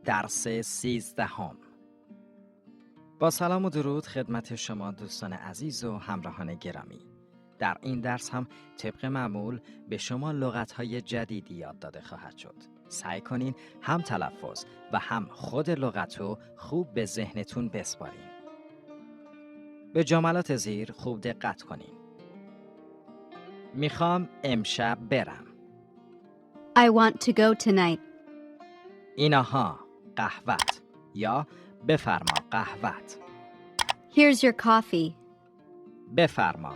درس 13. با سلام و درود خدمت شما دوستان عزیز و همراهان گرامی. در این درس هم طبق معمول به شما لغت‌های جدیدی یاد داده خواهد شد. سعی کنین هم تلفظ و هم خود لغت رو خوب به ذهنتون بسپارین. به جملات زیر خوب دقت کنین. میخوام امشب برم. I want to go tonight. اینها قهوت یا بفرما قهوت. Here's your coffee. بفرما.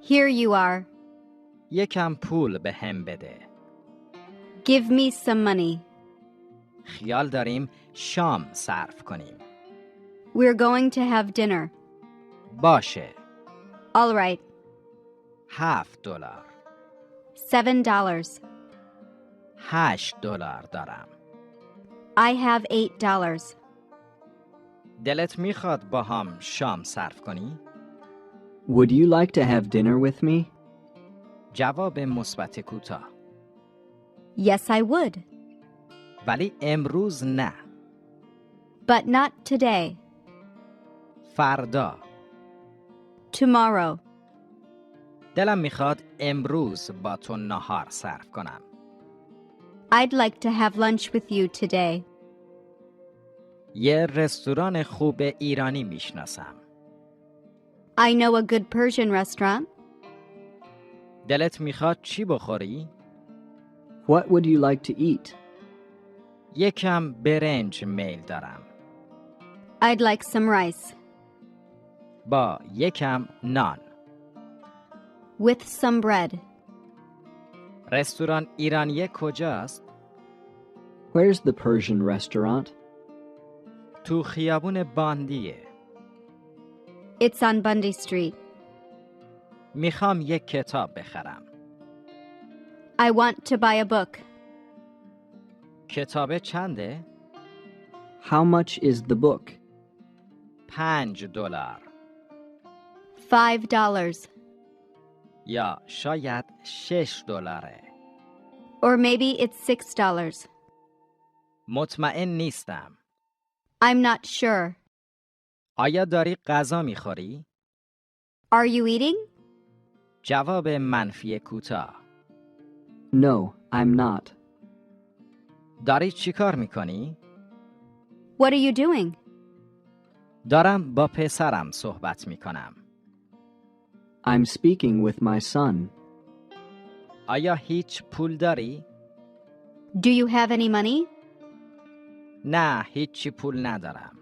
Here you are. یکم پول به هم بده. Give me some money. خیال داریم شام صرف کنیم. We're going to have dinner. باشه. All right. $7. $7. $8 دارم. I have $8. دلت میخواد با هم شام صرف کنی؟ Would you like to have dinner with me? جواب مثبت کوتاه. Yes, I would. ولی امروز نه. But not today. فردا. Tomorrow. دلم میخواد امروز با تو نهار صرف کنم. I'd like to have lunch with you today. یه رستوران خوب ایرانی میشناسم. I know a good Persian restaurant. دلت میخواد چی بخوری؟ What would you like to eat? یکم برنج میل دارم. I'd like some rice. با یکم نان. With some bread. رستوران ایرانی کجاست؟ Where's the Persian restaurant? تو خیابون باندیه. It's on Bundy Street. میخوام یک کتاب بخرم. I want to buy a book. کتاب چنده؟ How much is the book? $5. $5. یا شاید $6. Or maybe it's $6. مطمئن نیستم. I'm not sure. آیا داری غذا میخوری؟ Are you eating? جواب منفی کوتاه. No, I'm not. داری چی کار میکنی؟ What are you doing? دارم با پسرم صحبت میکنم. I'm speaking with my son. آیا هیچ پول داری؟ Do you have any money? نه، هیچی پول ندارم.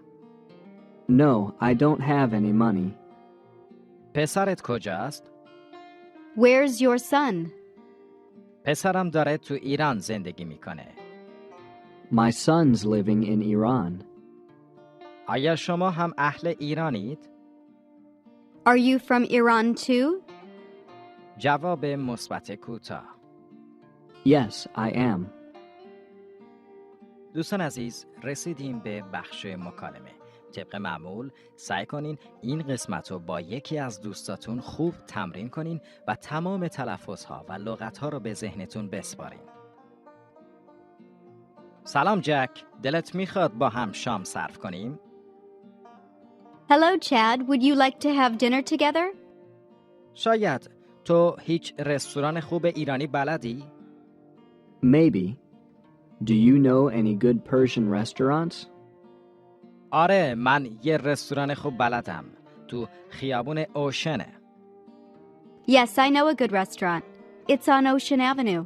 No, I don't have any money. پسرت کجاست؟ Where's your son? پسرم داره تو ایران زندگی میکنه. My son's living in Iran. آیا شما هم اهل ایرانید؟ Are you from Iran too? جواب مثبت کوتاه. Yes, I am. دوستان عزیز، رسیدیم به بخش مکالمه. طبق معمول سعی کنین این قسمت رو با یکی از دوستاتون خوب تمرین کنین و تمام تلفظها و لغتها رو به ذهنتون بسپارین. سلام جک، دلت میخواد با هم شام صرف کنیم؟ Hello, Chad. Would you like to have dinner together? شاید. تو هیچ رستوران خوب ایرانی بلدی؟ Maybe. Do you know any good Persian restaurants? آره، من یه رستوران خوب بلدم. تو خیابون اوشنه. Yes, I know a good restaurant. It's on Ocean Avenue.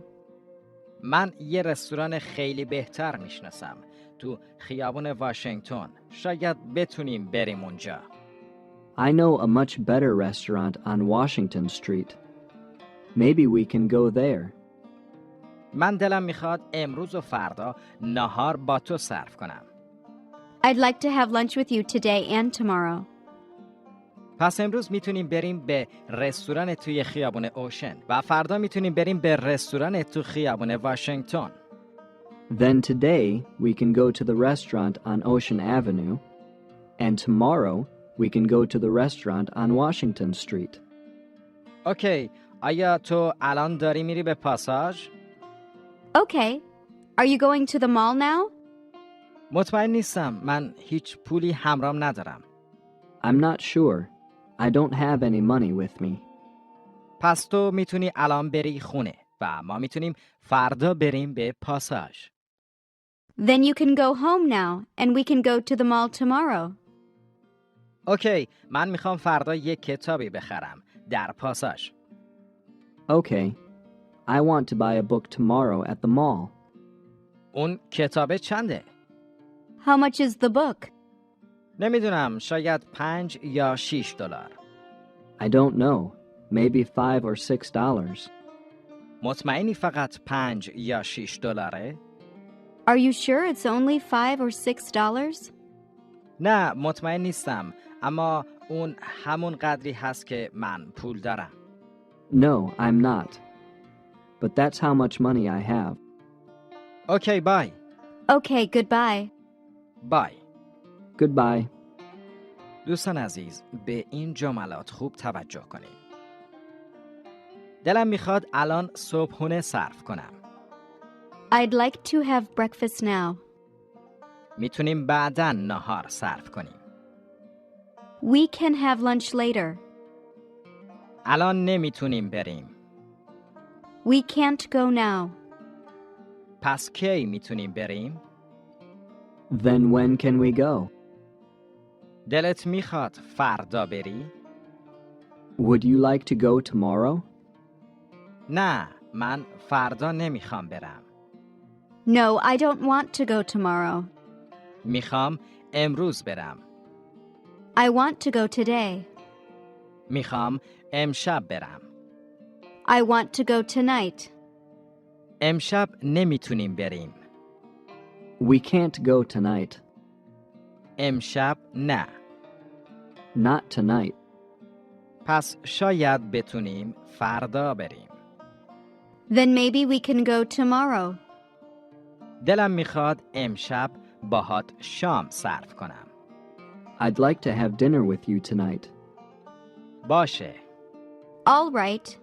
من یه رستوران خیلی بهتر میشناسم. تو خیابون واشنگتن. شاید بتونیم بریم اونجا. I know a much better restaurant on Washington Street. Maybe we can go there. من دلم میخواد امروز و فردا نهار با تو صرف کنم. I'd like to have lunch with you today and tomorrow. پس امروز میتونیم بریم به رستوران توی خیابون اوشن و فردا میتونیم بریم به رستوران تو خیابون واشنگتن. Then today we can go to the restaurant on Ocean Avenue, and tomorrow we can go to the restaurant on Washington Street. اوکی، آیا تو الان داری میری به پاساژ؟ Okay. Are you going to the mall now? مطمئن نیستم. من هیچ پولی همراهم ندارم. I'm not sure. I don't have any money with me. پس تو میتونی الان بری خونه و ما میتونیم فردا بریم به پاساژ. Then you can go home now, and we can go to the mall tomorrow. اوکی، من میخوام فردا یک کتابی بخرم در پاساژ. Okay. I want to buy a book tomorrow at the mall. اون کتاب چنده؟ How much is the book? نمیدونم، شاید 5 یا 6 دلار. I don't know. Maybe $5 or $6. مطمئنی فقط 5 یا 6 دلاره؟ Are you sure it's only $5 or $6? نه، مطمئن نیستم، اما اون همون قدری هست که من پول دارم. No, I'm not. But that's how much money I have. اوکی، بای. Okay, goodbye. بای. Goodbye. دوستان عزیز، به این جملات خوب توجه کنید. دلم میخواد الان صبحونه صرف کنم. I'd like to have breakfast now. میتونیم بعداً نهار صرف کنیم. We can have lunch later. الان نمیتونیم بریم. We can't go now. پس کی میتونیم بریم؟ Then when can we go? دلت میخواد فردا بری؟ Would you like to go tomorrow? نه، من فردا نمیخوام برم. No, I don't want to go tomorrow. میخوام امروز برم. I want to go today. میخوام امشب برم. I want to go tonight. امشب نمیتونیم بریم. We can't go tonight. امشب نه. Not tonight. پس شاید بتونیم فردا بریم. Then maybe we can go tomorrow. دلم میخواد امشب باهات شام صرف کنم. I'd like to have dinner with you tonight. باشه. All right.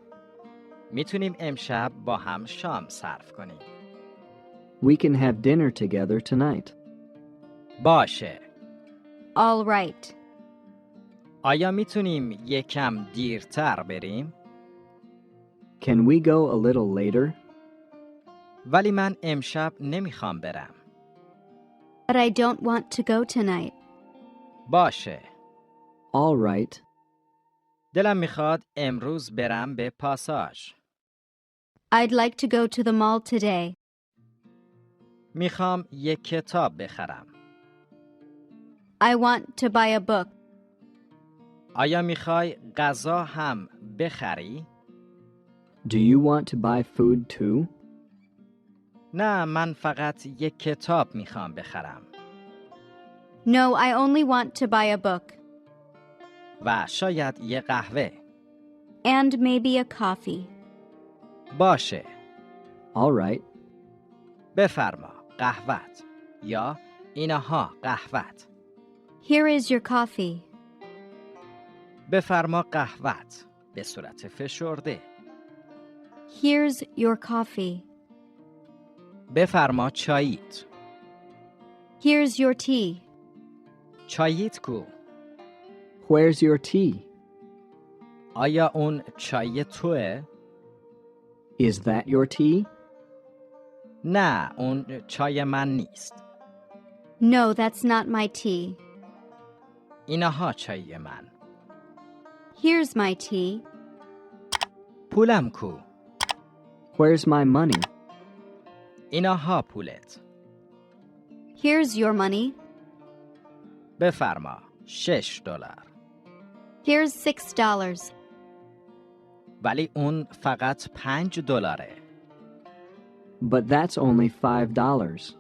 میتونیم امشب با هم شام صرف کنیم. We can have dinner together tonight. باشه. All right. آیا میتونیم یکم دیرتر بریم؟ Can we go a little later? ولی من امشب نمیخوام برم. But I don't want to go tonight. باشه. All right. دلم میخواد امروز برم به پاساژ. I'd like to go to the mall today. میخوام یک کتاب بخرم. I want to buy a book. آیا میخوای غذا هم بخری؟ Do you want to buy food too? نه، من فقط یک کتاب میخوام بخرم. No, I only want to buy a book. و شاید یه قهوه. And maybe a coffee. باشه. All right. بفرما قهوت. یا اینها قهوت. Here is your coffee. بفرما قهوت به صورت فشرده. Here's your coffee. بفرما چاییت. Here's your tea. چاییت کو؟ Where's your tea? آیا اون چای توه؟ Is that your tea? نه، اون چای من نیست. No, that's not my tea. اینها چای من. Here's my tea. پولم کو؟ Where's my money? اینها پولت. Here's your money. بفرما 6 دلار. Here's $6. ولی اون فقط 5 دلاره. But that's only $5.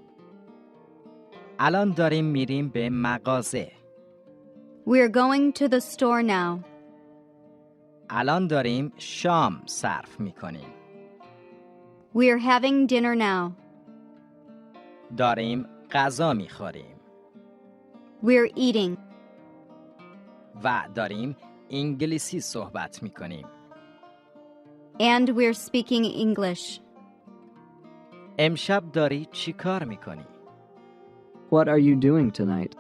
الان داریم میریم به مغازه. We're going to the store now. الان داریم شام صرف میکنیم. We're having dinner now. داریم غذا میخوریم. We're eating. و داریم انگلیسی صحبت میکنیم. And we're speaking English. امشب داری چی کار میکنی؟ What are you doing tonight?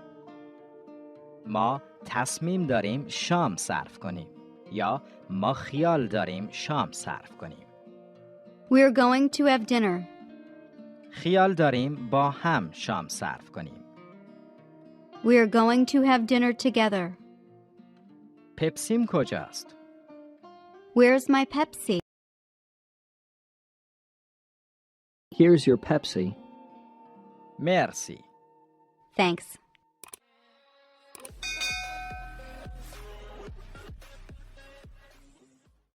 ما تصمیم داریم شام صرف کنیم یا ما خیال داریم شام صرف کنیم. We're going to have dinner. خیال داریم با هم شام صرف کنیم. We're going to have dinner together. پپسیم کجاست؟ Where's my Pepsi? Here's your Pepsi. مرسی. Thanks.